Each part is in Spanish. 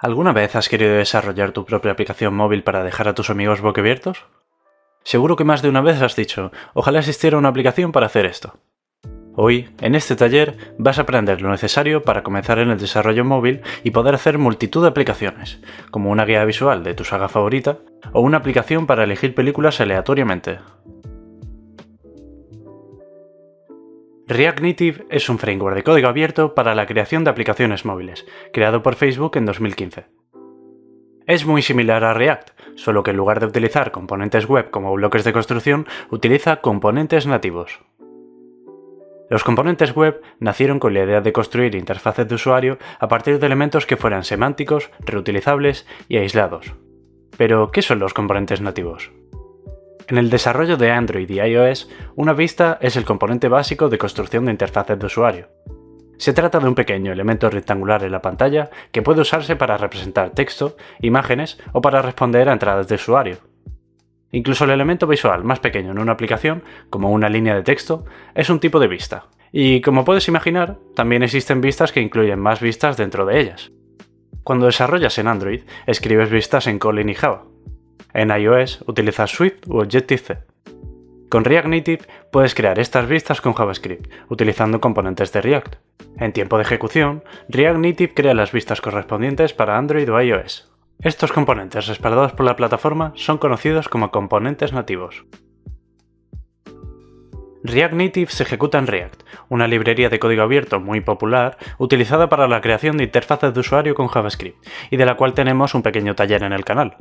¿Alguna vez has querido desarrollar tu propia aplicación móvil para dejar a tus amigos boquiabiertos? Seguro que más de una vez has dicho, ojalá existiera una aplicación para hacer esto. Hoy, en este taller, vas a aprender lo necesario para comenzar en el desarrollo móvil y poder hacer multitud de aplicaciones, como una guía visual de tu saga favorita o una aplicación para elegir películas aleatoriamente. React Native es un framework de código abierto para la creación de aplicaciones móviles, creado por Facebook en 2015. Es muy similar a React, solo que en lugar de utilizar componentes web como bloques de construcción, utiliza componentes nativos. Los componentes web nacieron con la idea de construir interfaces de usuario a partir de elementos que fueran semánticos, reutilizables y aislados. Pero, ¿qué son los componentes nativos? En el desarrollo de Android y iOS, una vista es el componente básico de construcción de interfaces de usuario. Se trata de un pequeño elemento rectangular en la pantalla que puede usarse para representar texto, imágenes o para responder a entradas de usuario. Incluso el elemento visual más pequeño en una aplicación, como una línea de texto, es un tipo de vista. Y como puedes imaginar, también existen vistas que incluyen más vistas dentro de ellas. Cuando desarrollas en Android, escribes vistas en Kotlin y Java. En iOS utilizas Swift u Objective-C. Con React Native puedes crear estas vistas con JavaScript, utilizando componentes de React. En tiempo de ejecución, React Native crea las vistas correspondientes para Android o iOS. Estos componentes respaldados por la plataforma son conocidos como componentes nativos. React Native se ejecuta en React, una librería de código abierto muy popular utilizada para la creación de interfaces de usuario con JavaScript, y de la cual tenemos un pequeño taller en el canal.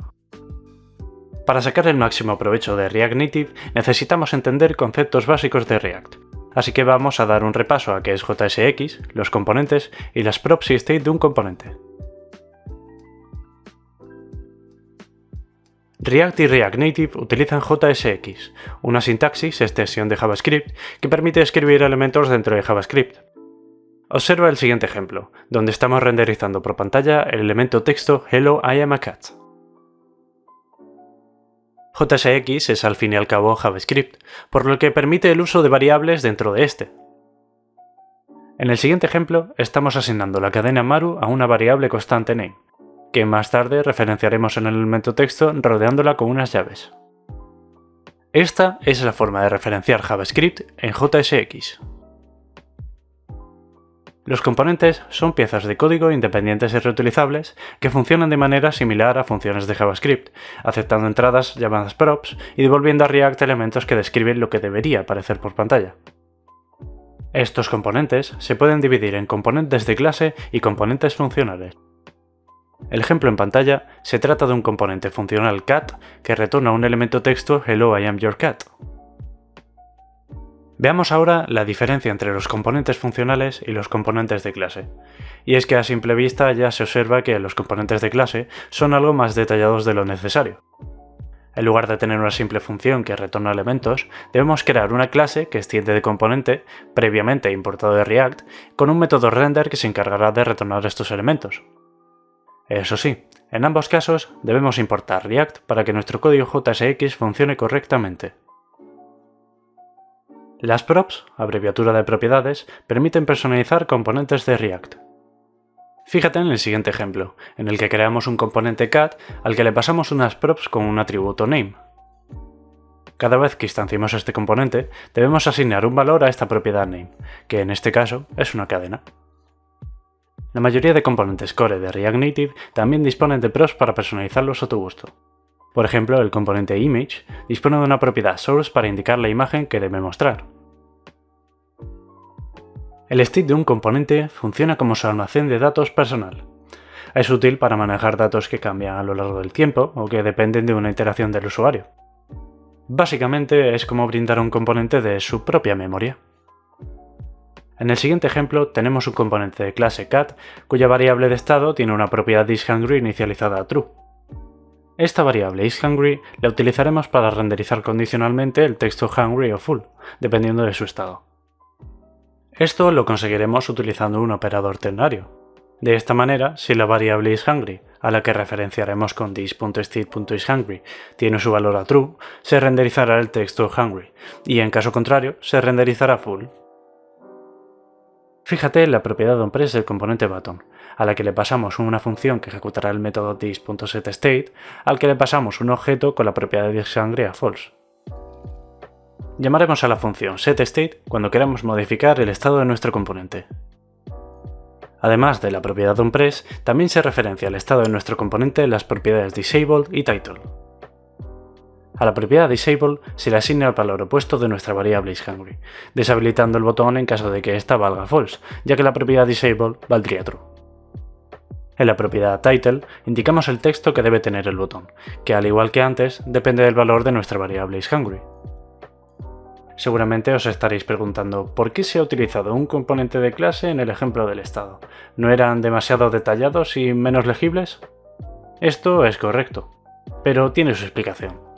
Para sacar el máximo provecho de React Native necesitamos entender conceptos básicos de React, así que vamos a dar un repaso a qué es JSX, los componentes y las props y state de un componente. React y React Native utilizan JSX, una sintaxis extensión de JavaScript que permite escribir elementos dentro de JavaScript. Observa el siguiente ejemplo, donde estamos renderizando por pantalla el elemento texto Hello, I am a cat. JSX es al fin y al cabo JavaScript, por lo que permite el uso de variables dentro de este. En el siguiente ejemplo, estamos asignando la cadena Maru a una variable constante name, que más tarde referenciaremos en el elemento texto rodeándola con unas llaves. Esta es la forma de referenciar JavaScript en JSX. Los componentes son piezas de código independientes y reutilizables que funcionan de manera similar a funciones de JavaScript, aceptando entradas llamadas props y devolviendo a React elementos que describen lo que debería aparecer por pantalla. Estos componentes se pueden dividir en componentes de clase y componentes funcionales. El ejemplo en pantalla se trata de un componente funcional cat que retorna un elemento texto Hello, I am your cat. Veamos ahora la diferencia entre los componentes funcionales y los componentes de clase. Y es que a simple vista ya se observa que los componentes de clase son algo más detallados de lo necesario. En lugar de tener una simple función que retorna elementos, debemos crear una clase que extiende de componente, previamente importado de React, con un método render que se encargará de retornar estos elementos. Eso sí, en ambos casos debemos importar React para que nuestro código JSX funcione correctamente. Las props, abreviatura de propiedades, permiten personalizar componentes de React. Fíjate en el siguiente ejemplo, en el que creamos un componente cat al que le pasamos unas props con un atributo name. Cada vez que instanciemos este componente, debemos asignar un valor a esta propiedad name, que en este caso es una cadena. La mayoría de componentes core de React Native también disponen de props para personalizarlos a tu gusto. Por ejemplo, el componente image dispone de una propiedad source para indicar la imagen que debe mostrar. El state de un componente funciona como su almacén de datos personal. Es útil para manejar datos que cambian a lo largo del tiempo o que dependen de una iteración del usuario. Básicamente es como brindar a un componente de su propia memoria. En el siguiente ejemplo tenemos un componente de clase cat cuya variable de estado tiene una propiedad isHungry inicializada a true. Esta variable isHungry la utilizaremos para renderizar condicionalmente el texto hungry o full, dependiendo de su estado. Esto lo conseguiremos utilizando un operador ternario. De esta manera, si la variable isHungry, a la que referenciaremos con this.state.isHungry, tiene su valor a true, se renderizará el texto hungry, y en caso contrario, se renderizará full. Fíjate en la propiedad onPress del componente button, a la que le pasamos una función que ejecutará el método this.setState, al que le pasamos un objeto con la propiedad de disHungry a false. Llamaremos a la función setState cuando queramos modificar el estado de nuestro componente. Además de la propiedad onPress, también se referencia al estado de nuestro componente en las propiedades disabled y title. A la propiedad disable se le asigna el valor opuesto de nuestra variable isHungry, deshabilitando el botón en caso de que ésta valga false, ya que la propiedad disable valdría true. En la propiedad title indicamos el texto que debe tener el botón, que al igual que antes depende del valor de nuestra variable isHungry. Seguramente os estaréis preguntando ¿por qué se ha utilizado un componente de clase en el ejemplo del estado? ¿No eran demasiado detallados y menos legibles? Esto es correcto, pero tiene su explicación.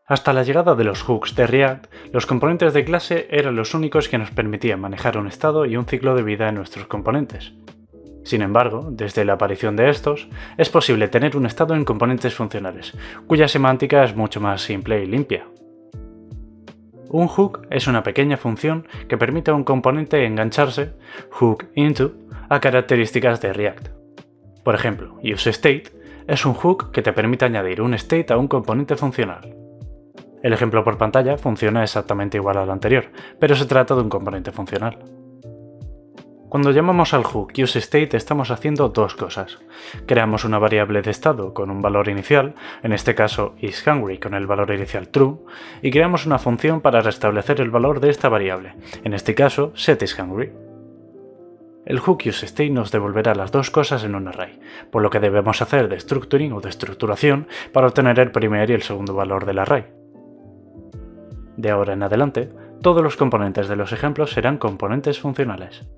Hasta la llegada de los hooks de React, los componentes de clase eran los únicos que nos permitían manejar un estado y un ciclo de vida en nuestros componentes. Sin embargo, desde la aparición de estos, es posible tener un estado en componentes funcionales, cuya semántica es mucho más simple y limpia. Un hook es una pequeña función que permite a un componente engancharse, hook into, a características de React. Por ejemplo, useState es un hook que te permite añadir un state a un componente funcional. El ejemplo por pantalla funciona exactamente igual al anterior, pero se trata de un componente funcional. Cuando llamamos al hook useState estamos haciendo dos cosas. Creamos una variable de estado con un valor inicial, en este caso isHungry con el valor inicial true, y creamos una función para restablecer el valor de esta variable, en este caso setIsHungry. El hook useState nos devolverá las dos cosas en un array, por lo que debemos hacer destructuring o destructuración para obtener el primer y el segundo valor del array. De ahora en adelante, todos los componentes de los ejemplos serán componentes funcionales.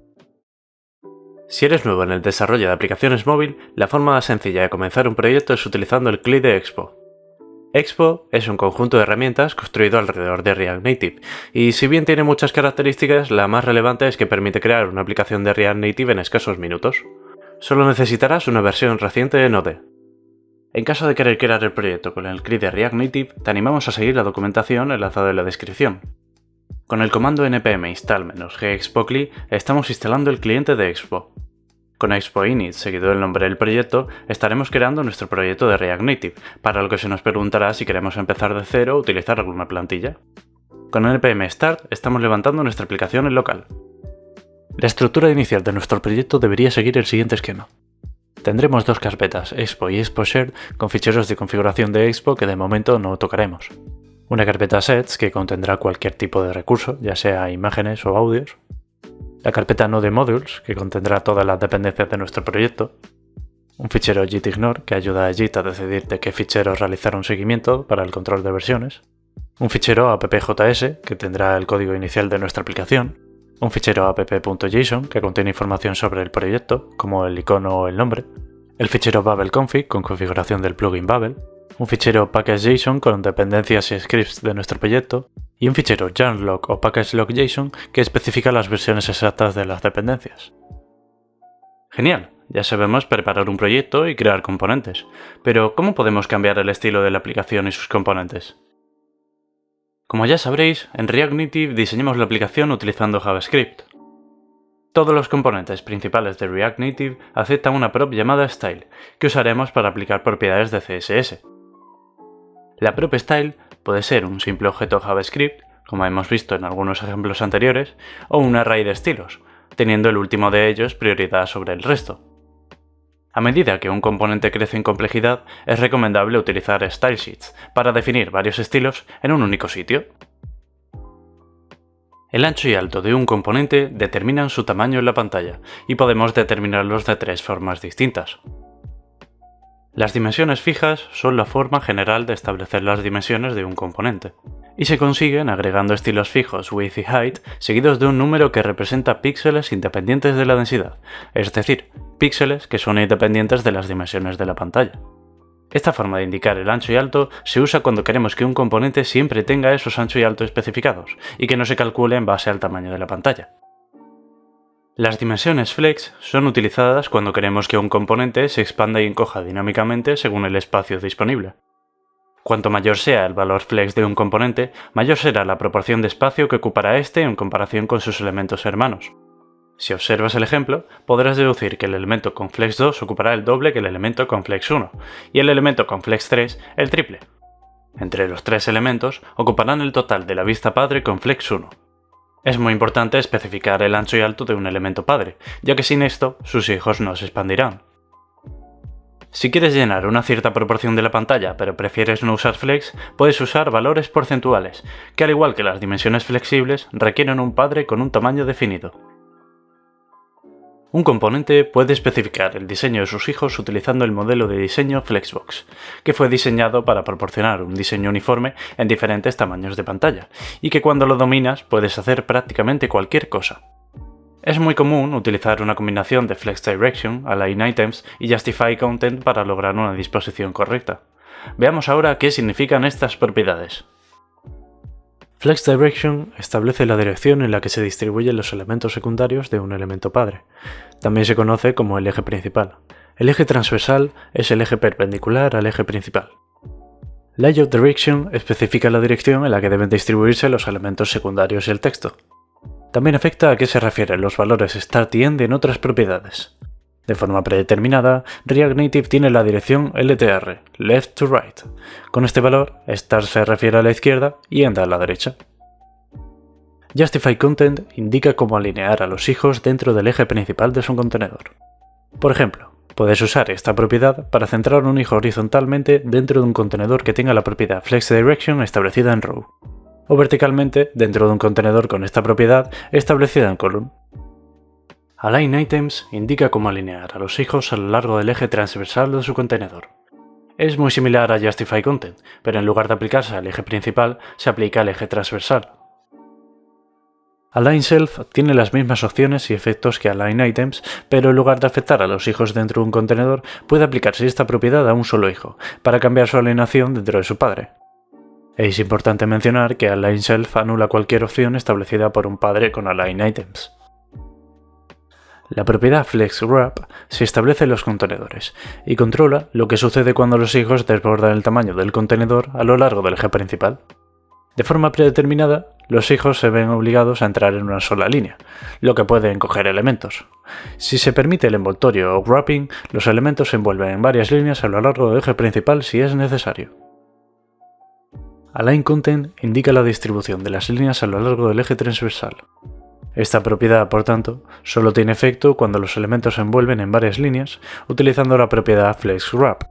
Si eres nuevo en el desarrollo de aplicaciones móvil, la forma más sencilla de comenzar un proyecto es utilizando el CLI de Expo. Expo es un conjunto de herramientas construido alrededor de React Native, y si bien tiene muchas características, la más relevante es que permite crear una aplicación de React Native en escasos minutos. Solo necesitarás una versión reciente de Node. En caso de querer crear el proyecto con el CLI de React Native, te animamos a seguir la documentación enlazada en la descripción. Con el comando npm install-gexpocli estamos instalando el cliente de Expo. Con Expo init seguido del nombre del proyecto, estaremos creando nuestro proyecto de React Native, para lo que se nos preguntará si queremos empezar de cero o utilizar alguna plantilla. Con npm start estamos levantando nuestra aplicación en local. La estructura inicial de nuestro proyecto debería seguir el siguiente esquema. Tendremos dos carpetas, Expo y Expo Shared, con ficheros de configuración de Expo que de momento no tocaremos. Una carpeta sets que contendrá cualquier tipo de recurso, ya sea imágenes o audios. La carpeta Node Modules, que contendrá todas las dependencias de nuestro proyecto. Un fichero gitignore, que ayuda a Git a decidir de qué ficheros realizar un seguimiento para el control de versiones. Un fichero appjs, que tendrá el código inicial de nuestra aplicación. Un fichero app.json, que contiene información sobre el proyecto, como el icono o el nombre. El fichero babelconfig, con configuración del plugin Babel. Un fichero package.json con dependencias y scripts de nuestro proyecto, y un fichero yarnlog o packagelog.json que especifica las versiones exactas de las dependencias. Genial, ya sabemos preparar un proyecto y crear componentes, pero ¿cómo podemos cambiar el estilo de la aplicación y sus componentes? Como ya sabréis, en React Native diseñamos la aplicación utilizando JavaScript. Todos los componentes principales de React Native aceptan una prop llamada Style, que usaremos para aplicar propiedades de CSS. La prop Style puede ser un simple objeto JavaScript, como hemos visto en algunos ejemplos anteriores, o un array de estilos, teniendo el último de ellos prioridad sobre el resto. A medida que un componente crece en complejidad, es recomendable utilizar stylesheets para definir varios estilos en un único sitio. El ancho y alto de un componente determinan su tamaño en la pantalla, y podemos determinarlos de tres formas distintas. Las dimensiones fijas son la forma general de establecer las dimensiones de un componente, y se consiguen agregando estilos fijos width y height seguidos de un número que representa píxeles independientes de la densidad, es decir, píxeles que son independientes de las dimensiones de la pantalla. Esta forma de indicar el ancho y alto se usa cuando queremos que un componente siempre tenga esos ancho y alto especificados, y que no se calcule en base al tamaño de la pantalla. Las dimensiones flex son utilizadas cuando queremos que un componente se expanda y encoja dinámicamente según el espacio disponible. Cuanto mayor sea el valor flex de un componente, mayor será la proporción de espacio que ocupará este en comparación con sus elementos hermanos. Si observas el ejemplo, podrás deducir que el elemento con flex 2 ocupará el doble que el elemento con flex 1, y el elemento con flex 3 el triple. Entre los tres elementos ocuparán el total de la vista padre con flex 1. Es muy importante especificar el ancho y alto de un elemento padre, ya que sin esto sus hijos no se expandirán. Si quieres llenar una cierta proporción de la pantalla pero prefieres no usar flex, puedes usar valores porcentuales, que al igual que las dimensiones flexibles, requieren un padre con un tamaño definido. Un componente puede especificar el diseño de sus hijos utilizando el modelo de diseño Flexbox, que fue diseñado para proporcionar un diseño uniforme en diferentes tamaños de pantalla, y que cuando lo dominas puedes hacer prácticamente cualquier cosa. Es muy común utilizar una combinación de Flex Direction, Align Items y Justify Content para lograr una disposición correcta. Veamos ahora qué significan estas propiedades. Flex Direction establece la dirección en la que se distribuyen los elementos secundarios de un elemento padre. También se conoce como el eje principal. El eje transversal es el eje perpendicular al eje principal. Layout Direction especifica la dirección en la que deben distribuirse los elementos secundarios y el texto. También afecta a qué se refieren los valores Start y End en otras propiedades. De forma predeterminada, React Native tiene la dirección LTR, Left to Right. Con este valor, Start se refiere a la izquierda y End a la derecha. Justify Content indica cómo alinear a los hijos dentro del eje principal de su contenedor. Por ejemplo, puedes usar esta propiedad para centrar un hijo horizontalmente dentro de un contenedor que tenga la propiedad Flex Direction establecida en row, o verticalmente dentro de un contenedor con esta propiedad establecida en column. Align Items indica cómo alinear a los hijos a lo largo del eje transversal de su contenedor. Es muy similar a Justify Content, pero en lugar de aplicarse al eje principal, se aplica al eje transversal. Align Self tiene las mismas opciones y efectos que Align Items, pero en lugar de afectar a los hijos dentro de un contenedor, puede aplicarse esta propiedad a un solo hijo, para cambiar su alineación dentro de su padre. Es importante mencionar que Align Self anula cualquier opción establecida por un padre con Align Items. La propiedad FlexWrap se establece en los contenedores y controla lo que sucede cuando los hijos desbordan el tamaño del contenedor a lo largo del eje principal. De forma predeterminada, los hijos se ven obligados a entrar en una sola línea, lo que puede encoger elementos. Si se permite el envoltorio o wrapping, los elementos se envuelven en varias líneas a lo largo del eje principal si es necesario. Align Content indica la distribución de las líneas a lo largo del eje transversal. Esta propiedad, por tanto, solo tiene efecto cuando los elementos se envuelven en varias líneas utilizando la propiedad FlexWrap.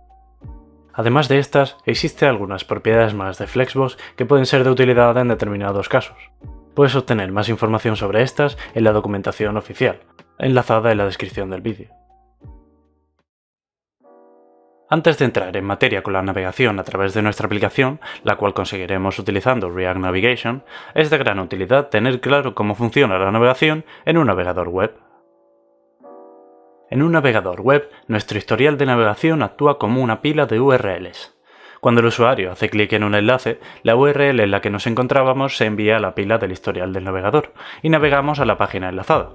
Además de estas, existen algunas propiedades más de Flexbox que pueden ser de utilidad en determinados casos. Puedes obtener más información sobre estas en la documentación oficial, enlazada en la descripción del vídeo. Antes de entrar en materia con la navegación a través de nuestra aplicación, la cual conseguiremos utilizando React Navigation, es de gran utilidad tener claro cómo funciona la navegación en un navegador web. En un navegador web, nuestro historial de navegación actúa como una pila de URLs. Cuando el usuario hace clic en un enlace, la URL en la que nos encontrábamos se envía a la pila del historial del navegador y navegamos a la página enlazada.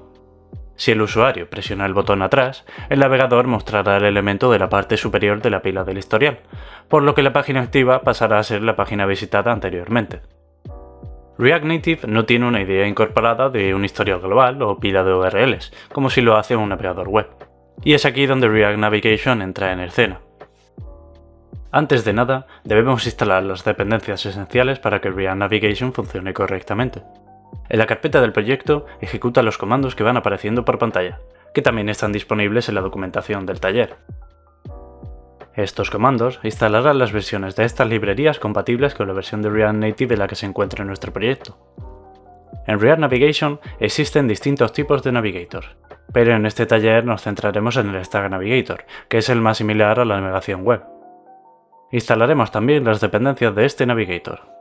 Si el usuario presiona el botón atrás, el navegador mostrará el elemento de la parte superior de la pila del historial, por lo que la página activa pasará a ser la página visitada anteriormente. React Native no tiene una idea incorporada de un historial global o pila de URLs, como si lo hace un navegador web. Y es aquí donde React Navigation entra en escena. Antes de nada, debemos instalar las dependencias esenciales para que React Navigation funcione correctamente. En la carpeta del proyecto, ejecuta los comandos que van apareciendo por pantalla, que también están disponibles en la documentación del taller. Estos comandos instalarán las versiones de estas librerías compatibles con la versión de React Native en la que se encuentra nuestro proyecto. En React Navigation existen distintos tipos de Navigator, pero en este taller nos centraremos en el Stack Navigator, que es el más similar a la navegación web. Instalaremos también las dependencias de este Navigator.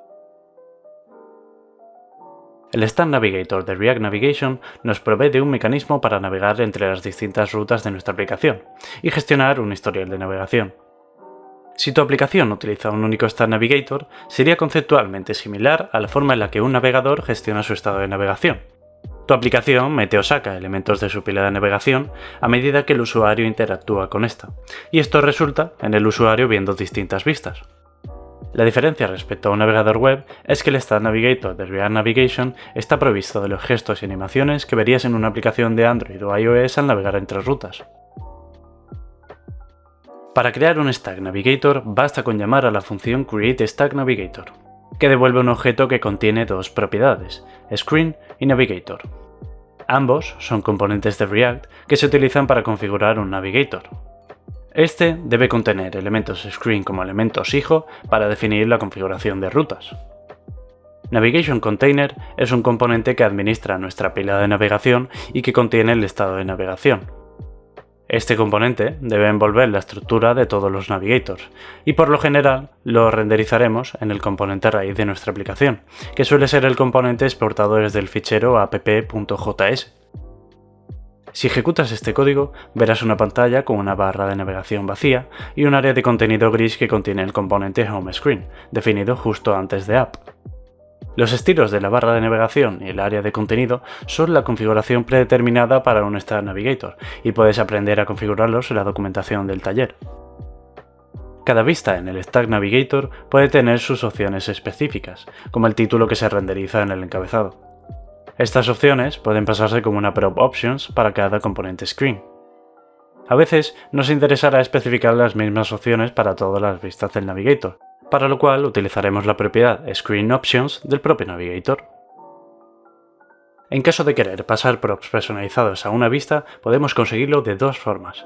El Stack Navigator de React Navigation nos provee de un mecanismo para navegar entre las distintas rutas de nuestra aplicación y gestionar un historial de navegación. Si tu aplicación utiliza un único Stack Navigator, sería conceptualmente similar a la forma en la que un navegador gestiona su estado de navegación. Tu aplicación mete o saca elementos de su pila de navegación a medida que el usuario interactúa con esta, y esto resulta en el usuario viendo distintas vistas. La diferencia respecto a un navegador web es que el Stack Navigator de React Navigation está provisto de los gestos y animaciones que verías en una aplicación de Android o iOS al navegar entre rutas. Para crear un Stack Navigator basta con llamar a la función createStackNavigator, que devuelve un objeto que contiene dos propiedades, Screen y Navigator. Ambos son componentes de React que se utilizan para configurar un Navigator. Este debe contener elementos Screen como elementos hijo para definir la configuración de rutas. Navigation Container es un componente que administra nuestra pila de navegación y que contiene el estado de navegación. Este componente debe envolver la estructura de todos los navigators, y por lo general lo renderizaremos en el componente raíz de nuestra aplicación, que suele ser el componente exportado desde el fichero app.js. Si ejecutas este código, verás una pantalla con una barra de navegación vacía y un área de contenido gris que contiene el componente Home Screen, definido justo antes de App. Los estilos de la barra de navegación y el área de contenido son la configuración predeterminada para un Stack Navigator, y puedes aprender a configurarlos en la documentación del taller. Cada vista en el Stack Navigator puede tener sus opciones específicas, como el título que se renderiza en el encabezado. Estas opciones pueden pasarse como una prop options para cada componente screen. A veces nos interesará especificar las mismas opciones para todas las vistas del Navigator, para lo cual utilizaremos la propiedad Screen Options del propio Navigator. En caso de querer pasar props personalizados a una vista, podemos conseguirlo de dos formas.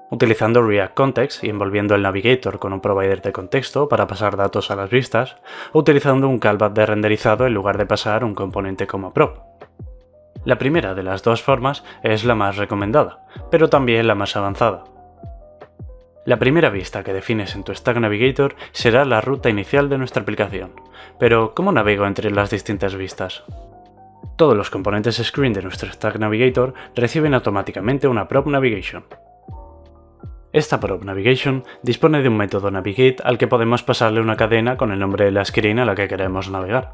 Utilizando React Context y envolviendo el Navigator con un provider de contexto para pasar datos a las vistas, o utilizando un callback de renderizado en lugar de pasar un componente como prop. La primera de las dos formas es la más recomendada, pero también la más avanzada. La primera vista que defines en tu Stack Navigator será la ruta inicial de nuestra aplicación, pero ¿cómo navego entre las distintas vistas? Todos los componentes Screen de nuestro Stack Navigator reciben automáticamente una prop navigation. Esta prop navigation dispone de un método navigate al que podemos pasarle una cadena con el nombre de la screen a la que queremos navegar.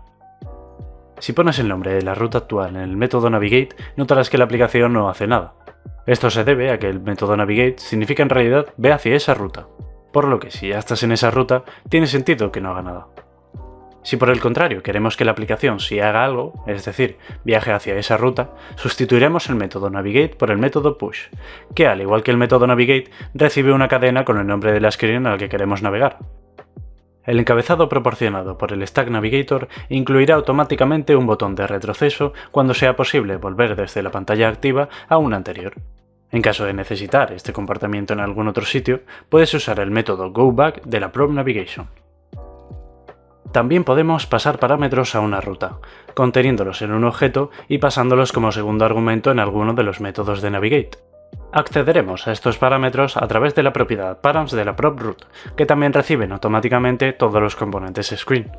Si pones el nombre de la ruta actual en el método navigate, notarás que la aplicación no hace nada. Esto se debe a que el método navigate significa en realidad ve hacia esa ruta, por lo que si ya estás en esa ruta, tiene sentido que no haga nada. Si por el contrario queremos que la aplicación sí haga algo, es decir, viaje hacia esa ruta, sustituiremos el método navigate por el método push, que al igual que el método navigate, recibe una cadena con el nombre de la screen a la que queremos navegar. El encabezado proporcionado por el Stack Navigator incluirá automáticamente un botón de retroceso cuando sea posible volver desde la pantalla activa a una anterior. En caso de necesitar este comportamiento en algún otro sitio, puedes usar el método goBack de la prop navigation. También podemos pasar parámetros a una ruta, conteniéndolos en un objeto y pasándolos como segundo argumento en alguno de los métodos de navigate. Accederemos a estos parámetros a través de la propiedad params de la prop root, que también reciben automáticamente todos los componentes screen.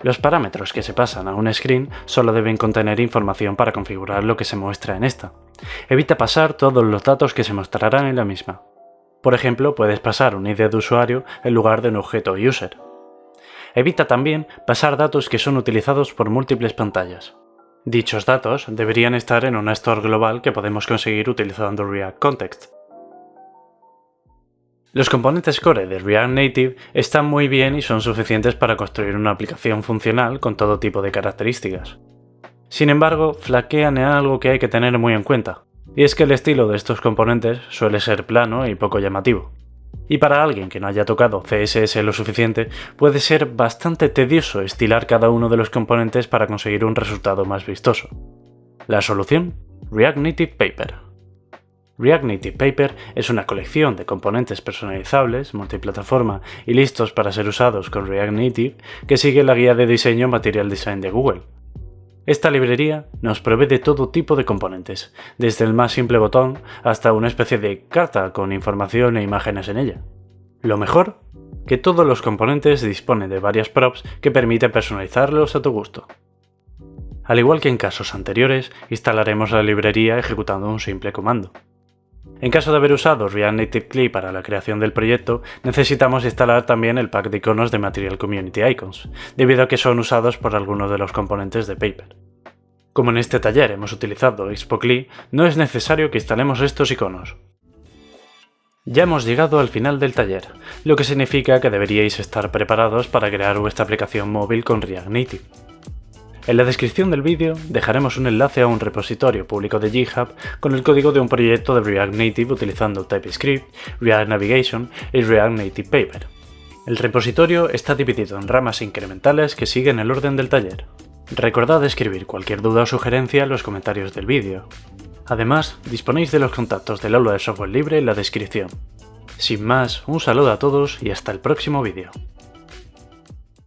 Los parámetros que se pasan a un screen solo deben contener información para configurar lo que se muestra en esta. Evita pasar todos los datos que se mostrarán en la misma. Por ejemplo, puedes pasar un ID de usuario en lugar de un objeto user. Evita también pasar datos que son utilizados por múltiples pantallas. Dichos datos deberían estar en una store global que podemos conseguir utilizando React Context. Los componentes core de React Native están muy bien y son suficientes para construir una aplicación funcional con todo tipo de características. Sin embargo, flaquean en algo que hay que tener muy en cuenta, y es que el estilo de estos componentes suele ser plano y poco llamativo. Y para alguien que no haya tocado CSS lo suficiente, puede ser bastante tedioso estilar cada uno de los componentes para conseguir un resultado más vistoso. ¿La solución? React Native Paper. React Native Paper es una colección de componentes personalizables, multiplataforma y listos para ser usados con React Native que sigue la guía de diseño Material Design de Google. Esta librería nos provee de todo tipo de componentes, desde el más simple botón hasta una especie de carta con información e imágenes en ella. Lo mejor, que todos los componentes disponen de varias props que permiten personalizarlos a tu gusto. Al igual que en casos anteriores, instalaremos la librería ejecutando un simple comando. En caso de haber usado React Native CLI para la creación del proyecto, necesitamos instalar también el pack de iconos de Material Community Icons, debido a que son usados por algunos de los componentes de Paper. Como en este taller hemos utilizado Expo CLI, no es necesario que instalemos estos iconos. Ya hemos llegado al final del taller, lo que significa que deberíais estar preparados para crear vuestra aplicación móvil con React Native. En la descripción del vídeo dejaremos un enlace a un repositorio público de GitHub con el código de un proyecto de React Native utilizando TypeScript, React Navigation y React Native Paper. El repositorio está dividido en ramas incrementales que siguen el orden del taller. Recordad escribir cualquier duda o sugerencia en los comentarios del vídeo. Además, disponéis de los contactos del aula de software libre en la descripción. Sin más, un saludo a todos y hasta el próximo vídeo.